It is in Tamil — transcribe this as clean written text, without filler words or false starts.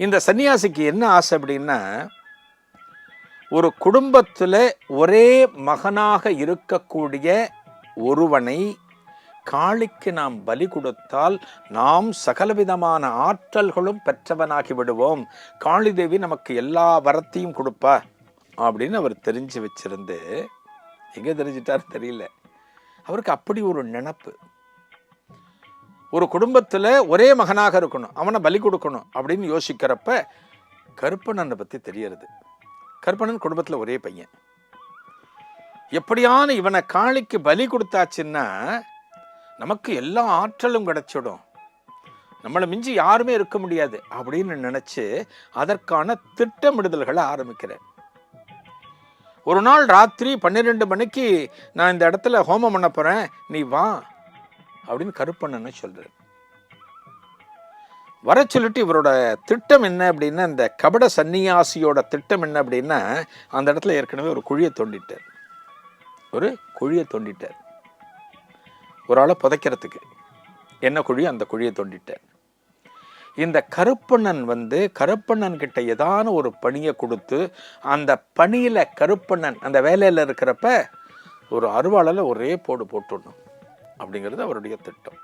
இந்த சன்னியாசிக்கு என்ன ஆசை அப்படின்னா, ஒரு குடும்பத்தில் ஒரே மகனாக இருக்கக்கூடிய ஒருவனை காளிக்கு நாம் பலி கொடுத்தால் நாம் சகலவிதமான ஆற்றல்களும் பெற்றவனாகி விடுவோம், காளி தேவி நமக்கு எல்லா வரத்தையும் கொடுப்பா அப்படின்னு அவர் தெரிஞ்சு வச்சிருந்து, எங்கே தெரிஞ்சிட்டார் தெரியல, அவருக்கு அப்படி ஒரு நினப்பு. ஒரு குடும்பத்தில் ஒரே மகனாக இருக்கணும், அவனை பலி கொடுக்கணும் அப்படின்னு யோசிக்கிறப்ப கருப்பண்ணனை பற்றி தெரியறது. கருப்பண்ணன் குடும்பத்தில் ஒரே பையன். எப்படியான இவனை காளிக்கு பலி கொடுத்தாச்சுன்னா நமக்கு எல்லா ஆற்றலும் கிடைச்சிடும், நம்மளை மிஞ்சி யாருமே இருக்க முடியாது அப்படின்னு நினைச்சு அதற்கான திட்டமிடுதல்களை ஆரம்பிக்கிறேன். ஒரு நாள் ராத்திரி 12 மணிக்கு நான் இந்த இடத்துல ஹோமம் பண்ண போறேன், நீ வா அப்படின்னு கருப்பண்ணனை சொல்றாரு. வர சொல்லிட்டு இவரோட திட்டம் என்ன அப்படின்னா, இந்த கபட சன்னியாசியோட திட்டம் என்ன அப்படின்னா, அந்த இடத்துல ஏற்கனவே ஒரு குழியை தோண்டிட்டார். ஒரு ஆளை புதைக்கிறதுக்கு என்ன குழி, அந்த குழியை தோண்டிட்டார். இந்த கருப்பண்ணன் கருப்பண்ணன் கிட்ட ஏதான ஒரு பணியை கொடுத்து, அந்த பணியில கருப்பண்ணன் அந்த வேலையில இருக்கிறப்ப ஒரு அருவாளால ஒரே போட்டுடணும் அப்படிங்கிறது அவருடைய திட்டம்.